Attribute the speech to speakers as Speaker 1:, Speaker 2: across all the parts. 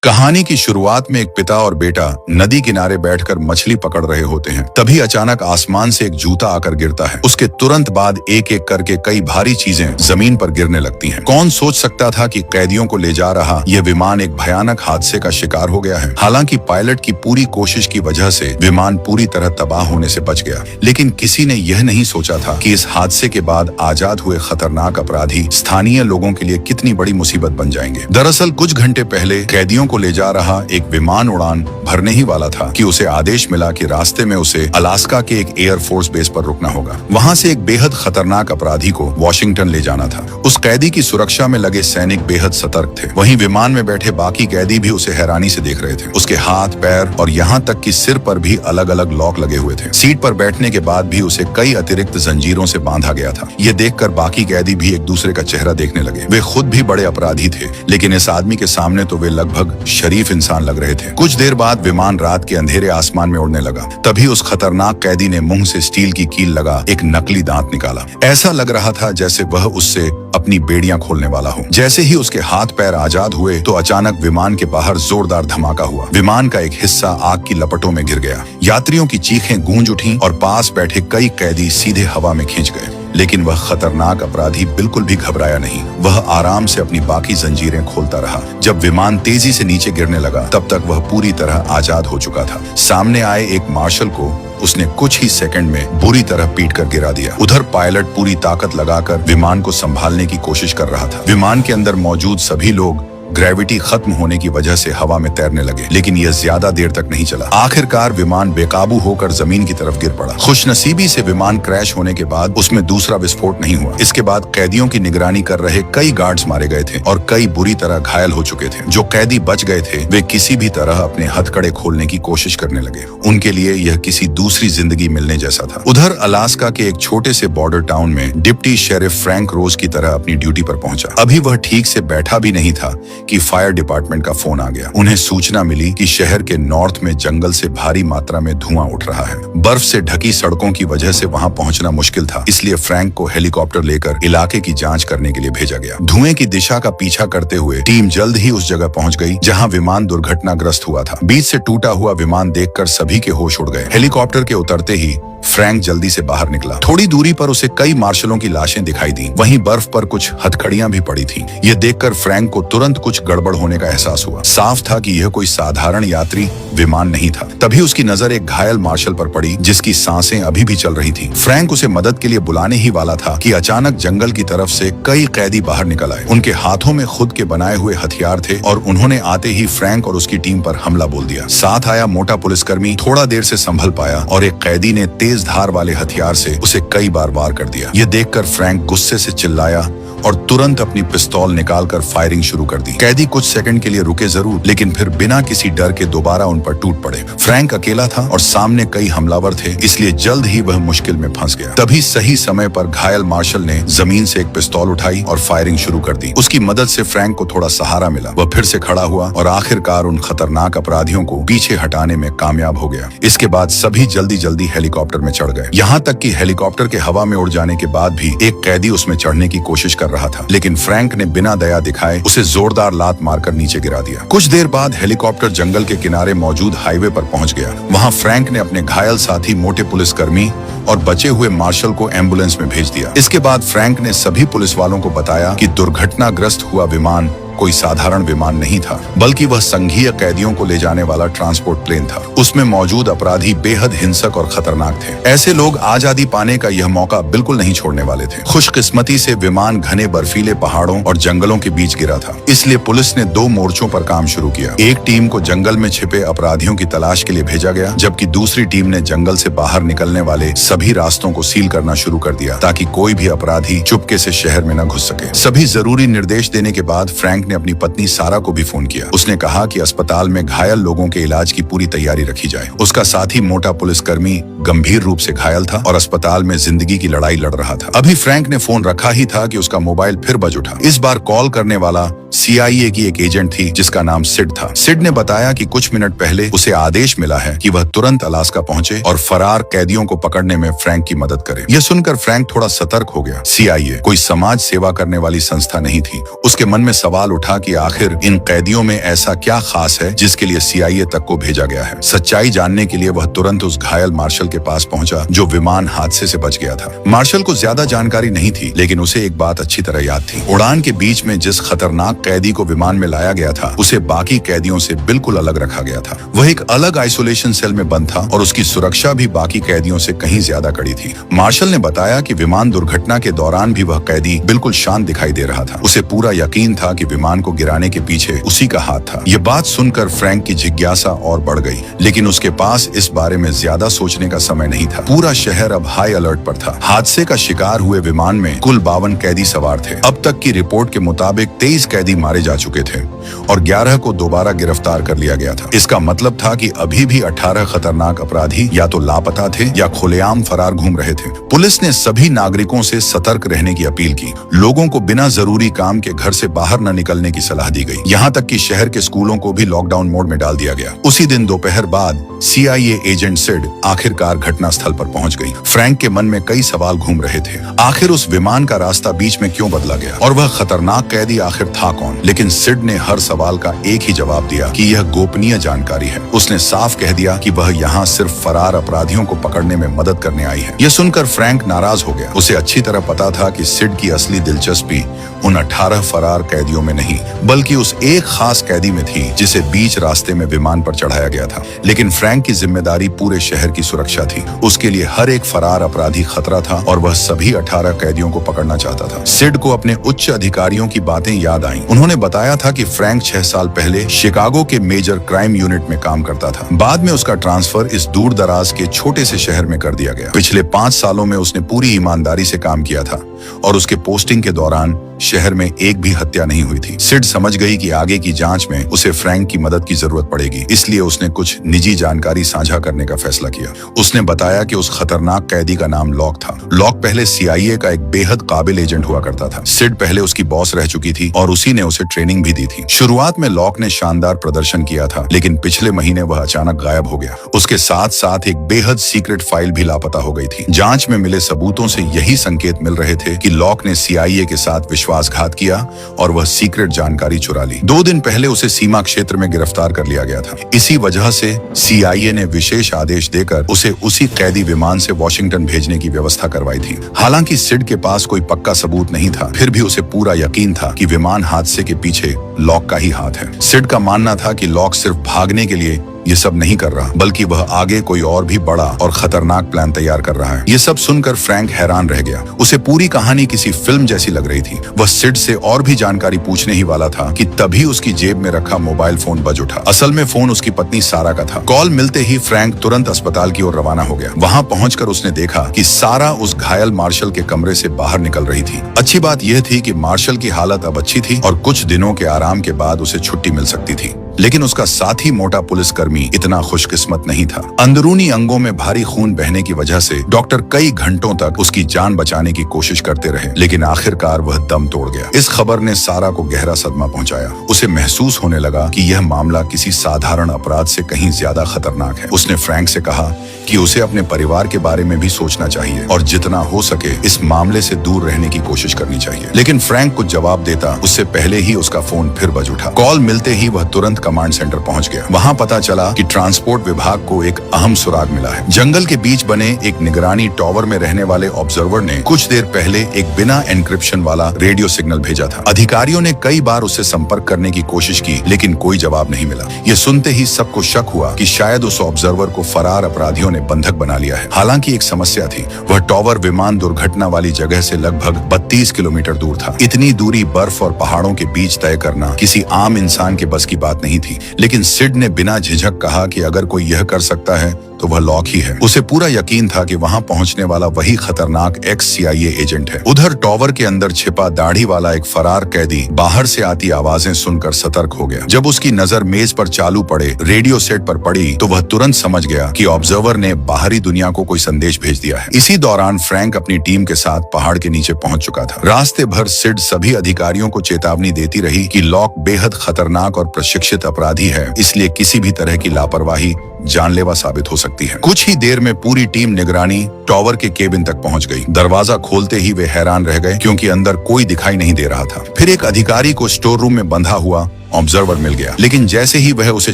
Speaker 1: कहानी की शुरुआत में एक पिता और बेटा नदी किनारे बैठकर मछली पकड़ रहे होते हैं। तभी अचानक आसमान से एक जूता आकर गिरता है। उसके तुरंत बाद एक एक करके कई भारी चीजें जमीन पर गिरने लगती हैं। कौन सोच सकता था कि कैदियों को ले जा रहा यह विमान एक भयानक हादसे का शिकार हो गया है। हालांकि पायलट की पूरी कोशिश की वजह से विमान पूरी तरह तबाह होने से बच गया, लेकिन किसी ने यह नहीं सोचा था कि इस हादसे के बाद आजाद हुए खतरनाक अपराधी स्थानीय लोगों के लिए कितनी बड़ी मुसीबत बन जाएंगे। दरअसल कुछ घंटे पहले कैदियों को ले जा रहा एक विमान उड़ान भरने ही वाला था कि उसे आदेश मिला कि रास्ते में उसे अलास्का के एक एयरफोर्स बेस पर रुकना होगा। वहां से एक बेहद खतरनाक अपराधी को वॉशिंगटन ले जाना था। उस कैदी की सुरक्षा में लगे सैनिक बेहद सतर्क थे। वहीं विमान में बैठे बाकी कैदी भी उसे हैरानी से देख रहे थे। उसके हाथ, पैर और यहाँ तक कि सिर पर भी अलग अलग लॉक लगे हुए थे। सीट पर बैठने के बाद भी उसे कई अतिरिक्त जंजीरों से बांधा गया था। ये देखकर बाकी कैदी भी एक दूसरे का चेहरा देखने लगे। वे खुद भी बड़े अपराधी थे, लेकिन इस आदमी के सामने तो वे लगभग शरीफ इंसान लग रहे थे। कुछ देर बाद विमान रात के अंधेरे आसमान में उड़ने लगा। तभी उस खतरनाक कैदी ने मुंह से स्टील की कील लगा एक नकली दांत निकाला। ऐसा लग रहा था जैसे वह उससे अपनी बेड़ियां खोलने वाला हो। जैसे ही उसके हाथ पैर आजाद हुए तो अचानक विमान के बाहर जोरदार धमाका हुआ। विमान का एक हिस्सा आग की लपटों में गिर गया। यात्रियों की चीखें गूंज उठीं और पास बैठे कई कैदी सीधे हवा में खींच गए। लेकिन वह खतरनाक अपराधी बिल्कुल भी घबराया नहीं। वह आराम से अपनी बाकी जंजीरें खोलता रहा। जब विमान तेजी से नीचे गिरने लगा तब तक वह पूरी तरह आजाद हो चुका था। सामने आए एक मार्शल को उसने कुछ ही सेकंड में बुरी तरह पीट कर गिरा दिया। उधर पायलट पूरी ताकत लगाकर विमान को संभालने की कोशिश कर रहा था। विमान के अंदर मौजूद सभी लोग ग्रेविटी खत्म होने की वजह से हवा में तैरने लगे, लेकिन यह ज्यादा देर तक नहीं चला। आखिरकार विमान बेकाबू होकर जमीन की तरफ गिर पड़ा। खुशनसीबी से विमान क्रैश होने के बाद उसमें दूसरा विस्फोट नहीं हुआ। इसके बाद कैदियों की निगरानी कर रहे कई गार्ड्स मारे गए थे और कई बुरी तरह घायल हो चुके थे। जो कैदी बच गए थे वे किसी भी तरह अपने हथकड़े खोलने की कोशिश करने लगे। उनके लिए यह किसी दूसरी जिंदगी मिलने जैसा था। उधर अलास्का के एक छोटे से बॉर्डर टाउन में डिप्टी शेरिफ फ्रैंक रोज की तरह अपनी ड्यूटी पर पहुंचा। अभी वह ठीक से बैठा भी नहीं था कि फायर डिपार्टमेंट का फोन आ गया। उन्हें सूचना मिली कि शहर के नॉर्थ में जंगल से भारी मात्रा में धुआं उठ रहा है। बर्फ से ढकी सड़कों की वजह से वहां पहुंचना मुश्किल था, इसलिए फ्रैंक को हेलीकॉप्टर लेकर इलाके की जांच करने के लिए भेजा गया। धुएं की दिशा का पीछा करते हुए टीम जल्द ही उस जगह पहुंच गई जहां विमान दुर्घटनाग्रस्त हुआ था। बीच से टूटा हुआ विमान देखकर सभी के होश उड़ गए। हेलीकॉप्टर के उतरते ही फ्रैंक जल्दी से बाहर निकला। थोड़ी दूरी पर उसे कई मार्शलों की लाशें दिखाई दी। वहीं बर्फ पर कुछ हथकड़ियां भी पड़ी थीं। यह देखकर फ्रैंक को तुरंत कुछ गड़बड़ होने का एहसास हुआ। साफ था कि यह कोई साधारण यात्री विमान नहीं था। तभी उसकी नजर एक घायल मार्शल पर पड़ी जिसकी सांसें अभी भी चल रही थीं। फ्रैंक उसे मदद के लिए बुलाने ही वाला था कि अचानक जंगल की तरफ से कई कैदी बाहर निकल आए। उनके हाथों में खुद के बनाए हुए हथियार थे और उन्होंने आते ही फ्रैंक और उसकी टीम पर हमला बोल दिया। साथ आया मोटा पुलिसकर्मी थोड़ा देर से संभल पाया और एक कैदी ने तेज धार वाले हथियार से उसे कई बार वार कर दिया। यह देखकर फ्रैंक गुस्से से चिल्लाया और तुरंत अपनी पिस्तौल निकालकर फायरिंग शुरू कर दी। कैदी कुछ सेकंड के लिए रुके जरूर, लेकिन फिर बिना किसी डर के दोबारा उन पर टूट पड़े। फ्रैंक अकेला था और सामने कई हमलावर थे, इसलिए जल्द ही वह मुश्किल में फंस गया। तभी सही समय पर घायल मार्शल ने जमीन से एक पिस्तौल उठाई और फायरिंग शुरू कर दी। उसकी मदद से फ्रैंक को थोड़ा सहारा मिला। वह फिर से खड़ा हुआ और आखिरकार उन खतरनाक अपराधियों को पीछे हटाने में कामयाब हो गया। इसके बाद सभी जल्दी जल्दी हेलीकॉप्टर में चढ़ गए। यहाँ तक कि हेलीकॉप्टर के हवा में उड़ जाने के बाद भी एक कैदी उसमें चढ़ने की कोशिश कर रहा था, लेकिन फ्रैंक ने बिना दया दिखाए उसे जोरदार लात मारकर नीचे गिरा दिया। कुछ देर बाद हेलीकॉप्टर जंगल के किनारे मौजूद हाईवे पर पहुंच गया। वहां फ्रैंक ने अपने घायल साथी मोटे पुलिसकर्मी और बचे हुए मार्शल को एम्बुलेंस में भेज दिया। इसके बाद फ्रैंक ने सभी पुलिस वालों को बताया कि दुर्घटनाग्रस्त हुआ विमान कोई साधारण विमान नहीं था, बल्कि वह संघीय कैदियों को ले जाने वाला ट्रांसपोर्ट प्लेन था। उसमें मौजूद अपराधी बेहद हिंसक और खतरनाक थे। ऐसे लोग आजादी पाने का यह मौका बिल्कुल नहीं छोड़ने वाले थे। खुशकिस्मती से विमान घने बर्फीले पहाड़ों और जंगलों के बीच गिरा था, इसलिए पुलिस ने 2 मोर्चों पर काम शुरू किया। एक टीम को जंगल में छिपे अपराधियों की तलाश के लिए भेजा गया, जबकि दूसरी टीम ने जंगल से बाहर निकलने वाले सभी रास्तों को सील करना शुरू कर दिया, ताकि कोई भी अपराधी चुपके से शहर में न घुस सके। सभी जरूरी निर्देश देने के बाद फ्रैंक ने अपनी पत्नी सारा को भी फोन किया। उसने कहा कि अस्पताल में घायल लोगों के इलाज की पूरी तैयारी रखी जाए। उसका साथी मोटा पुलिसकर्मी गंभीर रूप से घायल था और अस्पताल में जिंदगी की लड़ाई लड़ रहा था। अभी फ्रैंक ने फोन रखा ही था कि उसका मोबाइल फिर बज उठा। इस बार कॉल करने वाला CIA की एक एजेंट थी जिसका नाम सिड था। सिड ने बताया कि कुछ मिनट पहले उसे आदेश मिला है कि वह तुरंत अलास्का पहुंचे और फरार कैदियों को पकड़ने में फ्रैंक की मदद करे। यह सुनकर फ्रैंक थोड़ा सतर्क हो गया। CIA कोई समाज सेवा करने वाली संस्था नहीं थी। उसके मन में सवाल उठा कि आखिर इन कैदियों में ऐसा क्या खास है जिसके लिए CIA तक को भेजा गया है। सच्चाई जानने के लिए वह तुरंत उस घायल मार्शल के पास पहुंचा जो विमान हादसे से बच गया था। मार्शल को ज्यादा जानकारी नहीं थी, लेकिन उसे एक बात अच्छी तरह याद थी। उड़ान के बीच में जिस खतरनाक कैदी को विमान में लाया गया था उसे बाकी कैदियों से बिल्कुल अलग रखा गया था। वह एक अलग आइसोलेशन सेल में बंद था और उसकी सुरक्षा भी बाकी कैदियों से कहीं ज्यादा कड़ी थी। मार्शल ने बताया कि विमान दुर्घटना के दौरान भी वह कैदी बिल्कुल शांत दिखाई दे रहा था। उसे पूरा यकीन था कि विमान को गिराने के पीछे उसी का हाथ था। यह बात सुनकर फ्रैंक की जिज्ञासा और बढ़ गई, लेकिन उसके पास इस बारे में ज्यादा सोचने का समय नहीं था। पूरा शहर अब हाई अलर्ट पर था। हादसे का शिकार हुए विमान में कुल 52 कैदी सवार थे। अब तक की रिपोर्ट के मुताबिक 23 कैदी मारे जा चुके थे और 11 को दोबारा गिरफ्तार कर लिया गया था। इसका मतलब था कि अभी भी 18 खतरनाक अपराधी या तो लापता थे या खुलेआम फरार घूम रहे थे। पुलिस ने सभी नागरिकों से सतर्क रहने की अपील की। लोगों को बिना जरूरी काम के घर से बाहर न निकलने की सलाह दी गई। यहाँ तक कि शहर के स्कूलों को भी लॉकडाउन मोड में डाल दिया गया। उसी दिन दोपहर बाद CIA एजेंट सिड आखिरकार घटनास्थल पर पहुंच गई। फ्रैंक के मन में कई सवाल घूम रहे थे। आखिर उस विमान का रास्ता बीच में क्यों बदला गया और वह खतरनाक कैदी आखिर था कौन? लेकिन सिड ने हर सवाल का एक ही जवाब दिया कि यह गोपनीय जानकारी है। उसने साफ कह दिया कि वह यहाँ सिर्फ फरार अपराधियों को पकड़ने में मदद करने आई है। यह सुनकर फ्रैंक नाराज हो गया। उसे अच्छी तरह पता था कि सिड की असली दिलचस्पी उन 18 फरार कैदियों में नहीं बल्कि उस एक खास कैदी में थी जिसे बीच रास्ते में विमान पर चढ़ाया गया था। लेकिन फ्रैंक की जिम्मेदारी पूरे शहर की सुरक्षा थी। उसके लिए हर एक फरार अपराधी खतरा था और वह सभी 18 कैदियों को पकड़ना चाहता था। सिड को अपने उच्च अधिकारियों की बातें याद आईं। उन्होंने बताया था कि फ्रैंक 6 साल पहले शिकागो के मेजर क्राइम यूनिट में काम करता था। बाद में उसका ट्रांसफर इस दूर दराज के छोटे से शहर में कर दिया गया। पिछले 5 सालों में उसने पूरी ईमानदारी से काम किया था और उसके पोस्टिंग के दौरान शहर में एक भी हत्या नहीं हुई थी। सिड समझ गई कि आगे की जांच में उसे फ्रैंक की मदद की जरूरत पड़ेगी, इसलिए उसने कुछ निजी जानकारी साझा करने का फैसला किया। उसने बताया कि उस खतरनाक कैदी का नाम लॉक था। लॉक पहले CIA का एक बेहद काबिल एजेंट हुआ करता था। सिड पहले उसकी बॉस रह चुकी थी और उसी ने उसे ट्रेनिंग भी दी थी। शुरुआत में लॉक ने शानदार प्रदर्शन किया था, लेकिन पिछले महीने वह अचानक गायब हो गया। उसके साथ साथ एक बेहद सीक्रेट फाइल भी लापता हो गई थी। जांच में मिले सबूतों से यही संकेत मिल रहे थे कि लॉक ने CIA के साथ विश्वासघात किया और वह सीक्रेट जानकारी चुरा ली। 2 दिन पहले उसे सीमा क्षेत्र में गिरफ्तार कर लिया गया था। इसी वजह से CIA ने विशेष आदेश देकर उसे उसी कैदी विमान से वॉशिंगटन भेजने की व्यवस्था करवाई थी। हालांकि सिड के पास कोई पक्का सबूत नहीं था, फिर भी उसे पूरा यकीन था कि विमान हादसे के पीछे लॉक का ही हाथ है। सिड का मानना था कि लॉक सिर्फ भागने के लिए ये सब नहीं कर रहा, बल्कि वह आगे कोई और भी बड़ा और खतरनाक प्लान तैयार कर रहा है। ये सब सुनकर फ्रैंक हैरान रह गया। उसे पूरी कहानी किसी फिल्म जैसी लग रही थी। वह सिड से और भी जानकारी पूछने ही वाला था कि तभी उसकी जेब में रखा मोबाइल फोन बज उठा। असल में फोन उसकी पत्नी सारा का था। कॉल मिलते ही फ्रैंक तुरंत अस्पताल की ओर रवाना हो गया। वहाँ पहुंचकर उसने देखा कि सारा उस घायल मार्शल के कमरे से बाहर निकल रही थी। अच्छी बात यह थी कि मार्शल की हालत अब अच्छी थी और कुछ दिनों के आराम के बाद उसे छुट्टी मिल सकती थी। लेकिन उसका साथी मोटा पुलिसकर्मी इतना खुशकिस्मत नहीं था। अंदरूनी अंगों में भारी खून बहने की वजह से डॉक्टर कई घंटों तक उसकी जान बचाने की कोशिश करते रहे, लेकिन आखिरकार वह दम तोड़ गया। इस खबर ने सारा को गहरा सदमा पहुंचाया। उसे महसूस होने लगा कि यह मामला किसी साधारण अपराध से कहीं ज्यादा खतरनाक है। उसने फ्रैंक से कहा कि उसे अपने परिवार के बारे में भी सोचना चाहिए और जितना हो सके इस मामले से दूर रहने की कोशिश करनी चाहिए। लेकिन फ्रैंक कुछ जवाब देता उससे पहले ही उसका फोन फिर बज उठा। कॉल मिलते ही वह तुरंत कमांड सेंटर पहुंच गया। वहां पता चला कि ट्रांसपोर्ट विभाग को एक अहम सुराग मिला है। जंगल के बीच बने एक निगरानी टावर में रहने वाले ऑब्जर्वर ने कुछ देर पहले एक बिना एन्क्रिप्शन वाला रेडियो सिग्नल भेजा था। अधिकारियों ने कई बार उससे संपर्क करने की कोशिश की, लेकिन कोई जवाब नहीं मिला। ये सुनते ही सबको शक हुआ कि शायद उस ऑब्जर्वर को फरार अपराधियों ने बंधक बना लिया है। हालांकि एक समस्या थी, वह टावर विमान दुर्घटना वाली जगह से लगभग 32 किलोमीटर दूर था। इतनी दूरी बर्फ और पहाड़ों के बीच तय करना किसी आम इंसान के बस की बात नहीं थी। लेकिन सिड ने बिना झिझक कहा कि अगर कोई यह कर सकता है तो वह लॉक ही है। उसे पूरा यकीन था कि वहां पहुंचने वाला वही खतरनाक CIA एजेंट है। उधर टावर के अंदर छिपा दाढ़ी वाला एक फरार कैदी बाहर से आती आवाजें सुनकर सतर्क हो गया। जब उसकी नजर मेज पर चालू पड़े रेडियो सेट पर पड़ी तो वह तुरंत समझ गया कि ऑब्जर्वर ने बाहरी दुनिया को कोई संदेश भेज दिया है। इसी दौरान फ्रैंक अपनी टीम के साथ पहाड़ के नीचे पहुंच चुका था। रास्ते भर सिड सभी अधिकारियों को चेतावनी देती रही कि लॉक बेहद खतरनाक और प्रशिक्षित नियत अपराधी है, इसलिए किसी भी तरह की लापरवाही जानलेवा साबित हो सकती है। कुछ ही देर में पूरी टीम निगरानी टॉवर के केबिन तक पहुंच गई। दरवाजा खोलते ही वे हैरान रह गए क्योंकि अंदर कोई दिखाई नहीं दे रहा था। फिर एक अधिकारी को स्टोर रूम में बंधा हुआ ऑब्जर्वर मिल गया, लेकिन जैसे ही वह उसे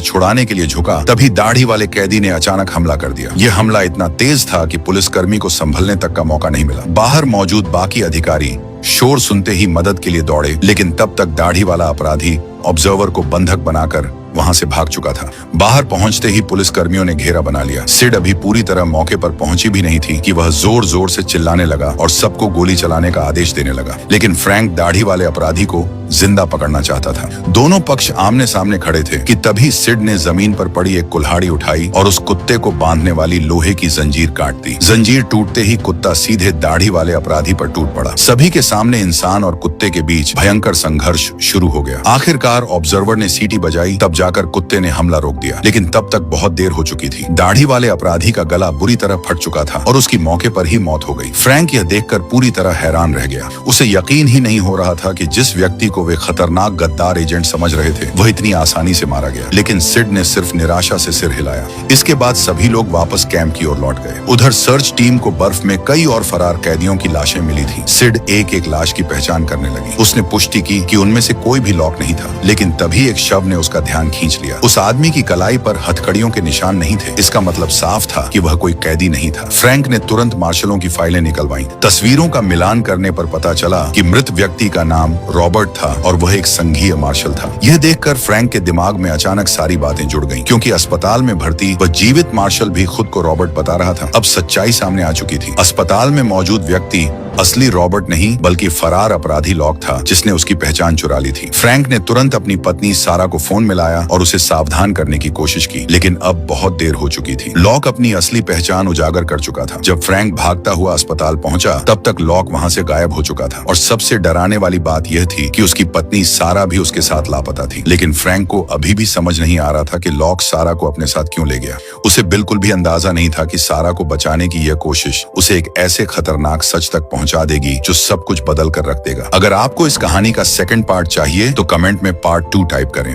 Speaker 1: छुड़ाने के लिए झुका, तभी दाढ़ी वाले कैदी ने अचानक हमला कर दिया। यह हमला इतना तेज था कि पुलिसकर्मी को संभलने तक का मौका नहीं मिला। बाहर मौजूद बाकी अधिकारी शोर सुनते ही मदद के लिए दौड़े, लेकिन तब तक दाढ़ी वाला अपराधी ऑब्जर्वर को बंधक बनाकर वहां से भाग चुका था। बाहर पहुंचते ही पुलिसकर्मियों ने घेरा बना लिया। सिड अभी पूरी तरह मौके पर पहुंची भी नहीं थी कि वह जोर जोर से चिल्लाने लगा और सबको गोली चलाने का आदेश देने लगा। लेकिन फ्रैंक दाढ़ी वाले अपराधी को जिंदा पकड़ना चाहता था। दोनों पक्ष आमने सामने खड़े थे कि तभी सिड ने जमीन पर पड़ी एक कुल्हाड़ी उठाई और उस कुत्ते को बांधने वाली लोहे की जंजीर काट दी। जंजीर टूटते ही कुत्ता सीधे दाढ़ी वाले अपराधी पर टूट पड़ा। सभी के सामने इंसान और कुत्ते के बीच भयंकर संघर्ष शुरू हो गया। आखिरकार ऑब्जर्वर ने सीटी बजाई, तब जाकर कुत्ते ने हमला रोक दिया, लेकिन तब तक बहुत देर हो चुकी थी। दाढ़ी वाले अपराधी का गला बुरी तरह फट चुका था और उसकी मौके पर ही मौत हो गई। फ्रैंक यह देखकर पूरी तरह हैरान रह गया। उसे यकीन ही नहीं हो रहा था कि जिस व्यक्ति को वे खतरनाक गद्दार एजेंट समझ रहे थे, वह इतनी आसानी से मारा गया। लेकिन सिड ने सिर्फ निराशा से सिर हिलाया। इसके बाद सभी लोग वापस कैंप की ओर लौट गए। उधर सर्च टीम को बर्फ में कई और फरार कैदियों की लाशें मिली थी। सिड एक एक लाश की पहचान करने लगी। उसने पुष्टि की कि उनमें से कोई भी लॉक नहीं था, लेकिन तभी एक शव ने उसका ध्यान खींच लिया। उस आदमी की कलाई पर हथकड़ियों के निशान नहीं थे। इसका मतलब साफ था कि वह कोई कैदी नहीं था। फ्रैंक ने तुरंत मार्शलों की फाइलें निकलवाईं। तस्वीरों का मिलान करने पर पता चला कि मृत व्यक्ति का नाम रॉबर्ट था और वह एक संघीय मार्शल था। यह देखकर फ्रैंक के दिमाग में अचानक सारी बातें जुड़ गईं, क्योंकि अस्पताल में भर्ती वह जीवित मार्शल भी खुद को रॉबर्ट बता रहा था। अब सच्चाई सामने आ चुकी थी। अस्पताल में मौजूद व्यक्ति असली रॉबर्ट नहीं बल्कि फरार अपराधी लॉक था, जिसने उसकी पहचान चुरा ली थी। फ्रैंक ने तुरंत अपनी पत्नी सारा को फोन मिलाया और उसे सावधान करने की कोशिश की, लेकिन अब बहुत देर हो चुकी थी। लॉक अपनी असली पहचान उजागर कर चुका था। जब फ्रैंक भागता हुआ अस्पताल पहुंचा, तब तक लॉक वहां से गायब हो चुका था। और सबसे डराने वाली बात यह थी कि उसकी पत्नी सारा भी उसके साथ लापता थी। लेकिन फ्रैंक को अभी भी समझ नहीं आ रहा था कि लॉक सारा को अपने साथ क्यों ले गया। उसे बिल्कुल भी अंदाजा नहीं था कि सारा को बचाने की यह कोशिश उसे एक ऐसे खतरनाक सच तक पहुंचा देगी जो सब कुछ बदल कर रख देगा। अगर आपको इस कहानी का सेकंड पार्ट चाहिए तो कमेंट में पार्ट 2 टाइप करें।